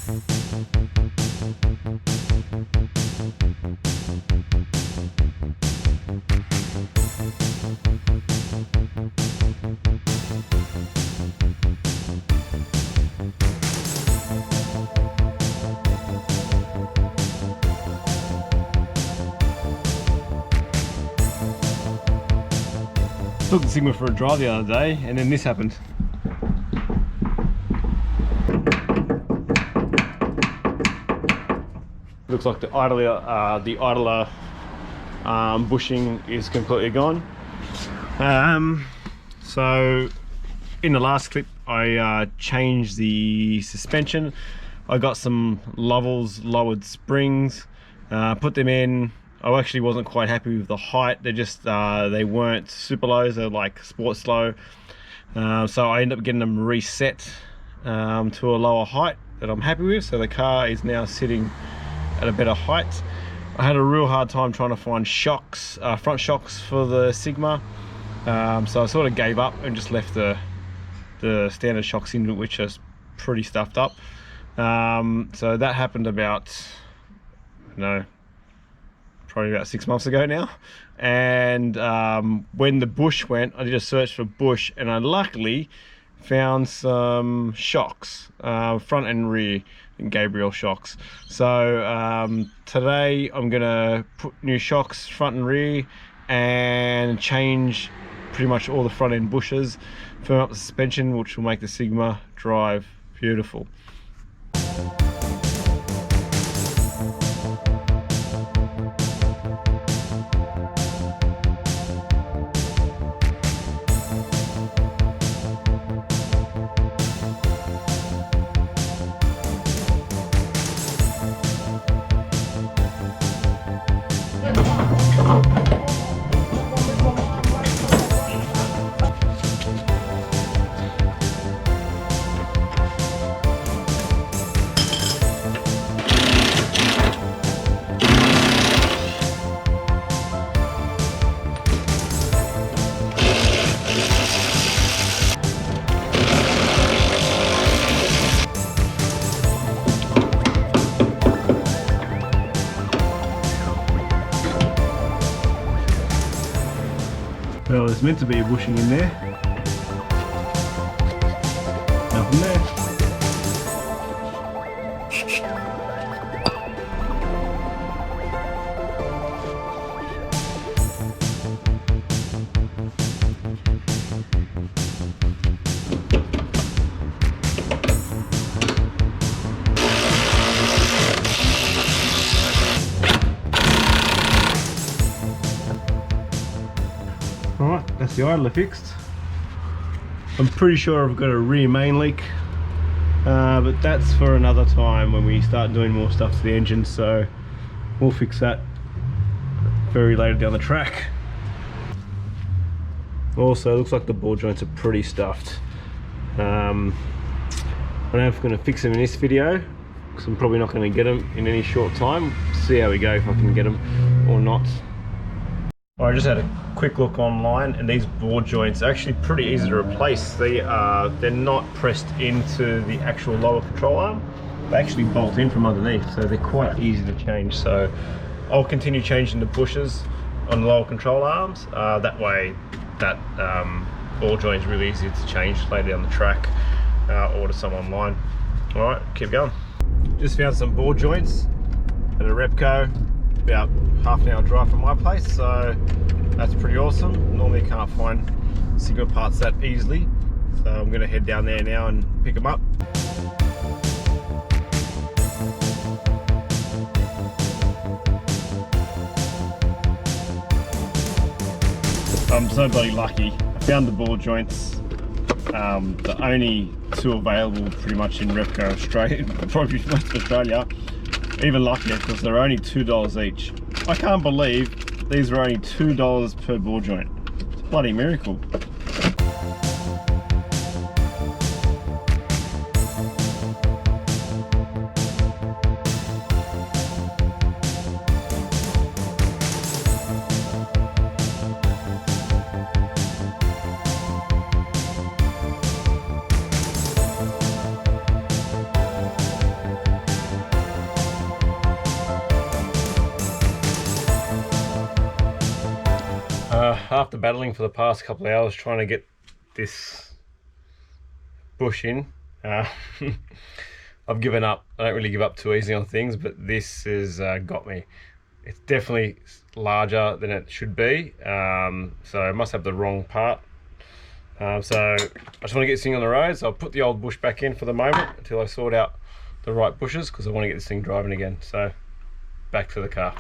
Took the Sigma for a drive the other day, and then this happened. Looks like the idler bushing is completely gone. So in the last clip, I changed the suspension. I got some Lovells lowered springs, put them in. I actually wasn't quite happy with the height. They just they weren't super low, they're like sports low. So I ended up getting them reset to a lower height that I'm happy with. So the car is now sitting at a better height. I had a real hard time trying to find shocks, front shocks for the Sigma. So I sort of gave up and just left the standard shocks in, which is pretty stuffed up. So that happened about, probably about 6 months ago now. And when the bush went, I did a search for bush, and I luckily found some shocks, front and rear, Gabriel shocks. So today I'm gonna put new shocks front and rear and change pretty much all the front end bushes, firm up the suspension, which will make the Sigma drive beautiful. Well, there's meant to be a bushing in there. Nothing there. Alright, that's the idler fixed. I'm pretty sure I've got a rear main leak, but that's for another time when we start doing more stuff to the engine, so we'll fix that very later down the track. Also, it looks like the ball joints are pretty stuffed. I don't know if I'm going to fix them in this video, because I'm probably not going to get them in any short time. See how we go, if I can get them or not. I just had a quick look online, and these ball joints are actually pretty easy to replace. They're not pressed into the actual lower control arm. They actually bolt in from underneath, so they're quite easy to change. So I'll continue changing the bushes on the lower control arms. That way that ball joint is really easy to change later down the track. Order some online. Alright, keep going. Just found some ball joints at a Repco, about half an hour drive from my place, so that's pretty awesome. Normally you can't find Sigma parts that easily, so I'm going to head down there now and pick them up. I'm so bloody lucky. I found the ball joints, the only two available pretty much in Repco Australia, probably most of Australia. Even luckier because they're only $2 each. I can't believe these are only $2 per ball joint. It's a bloody miracle. after battling for the past couple of hours trying to get this bush in, I've given up. I don't really give up too easily on things, but this has got me. It's definitely larger than it should be, so I must have the wrong part. So I just want to get this thing on the road, so I'll put the old bush back in for the moment until I sort out the right bushes, because I want to get this thing driving again. So back to the car.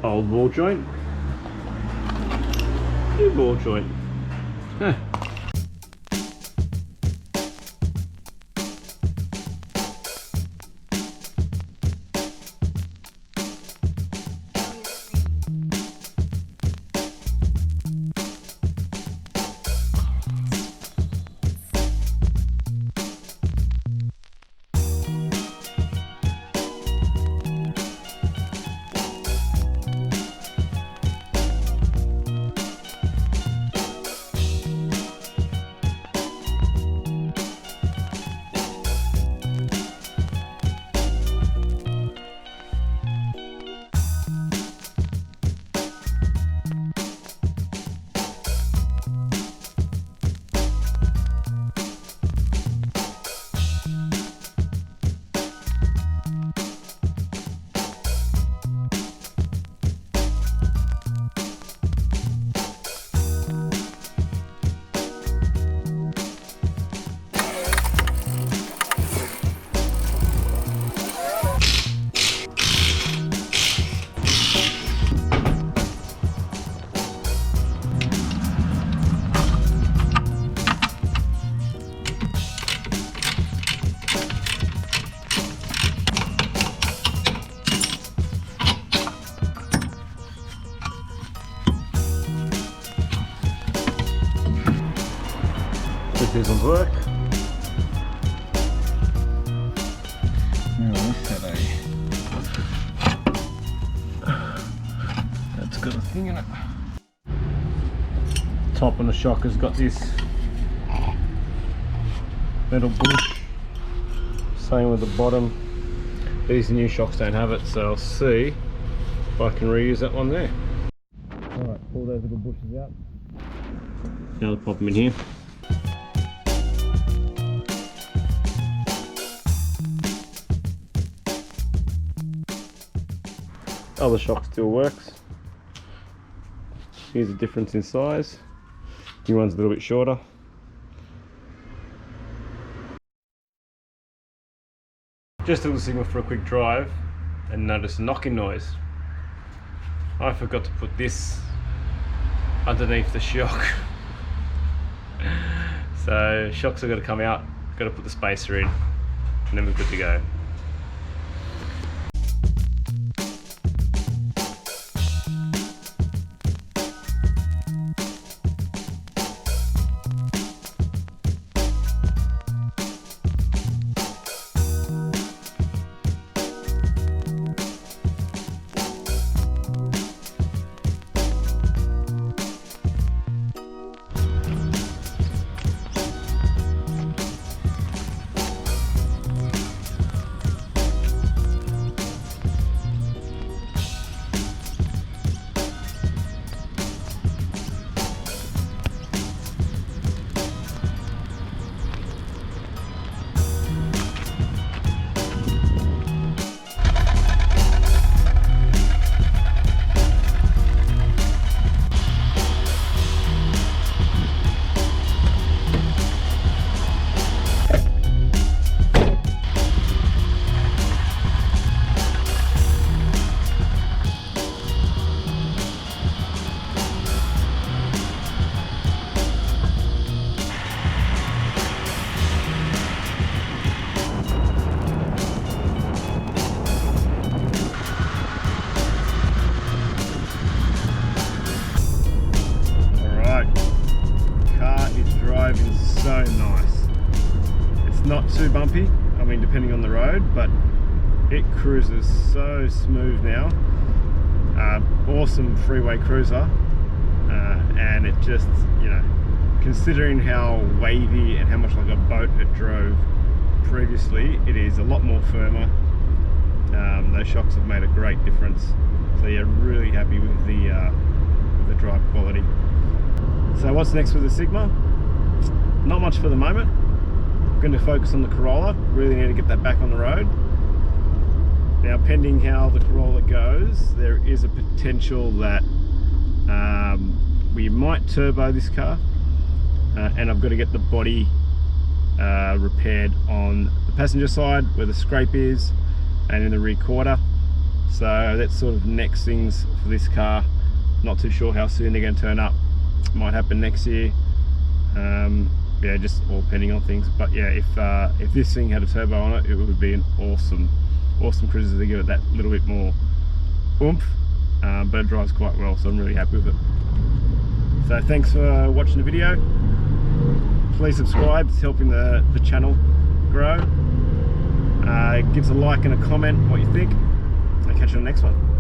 Old ball joint, new ball joint. Huh. This one's work. That's got a thing in it. Top on the shock has got this metal bush. Same with the bottom. These new shocks don't have it, so I'll see if I can reuse that one there. Alright, pull those little bushes out. Now to pop them in here. Other shock still works. Here's the difference in size. New one's a little bit shorter. Just took the signal for a quick drive and noticed a knocking noise. I forgot to put this underneath the shock. So shocks are got to come out, got to put the spacer in, and then we're good to go. not too bumpy, I mean depending on the road, but it cruises so smooth now. Awesome freeway cruiser, and it just, you know, considering how wavy and how much like a boat it drove previously, it is a lot more firmer. Those shocks have made a great difference. So yeah, really happy with the drive quality. So what's next for the Sigma? Not much for the moment. I'm going to focus on the Corolla. Really need to get that back on the road. Now, pending how the Corolla goes, there is a potential that we might turbo this car, and I've got to get the body repaired on the passenger side where the scrape is, and in the rear quarter. So that's sort of next things for this car. Not too sure how soon they're going to turn up. Might happen next year. Yeah, just all depending on things. But yeah, if this thing had a turbo on it, it would be an awesome cruiser to give it that little bit more oomph. But it drives quite well, so I'm really happy with it. So thanks for watching the video. Please subscribe, it's helping the channel grow. Give us a like and a comment what you think. I'll catch you on the next one.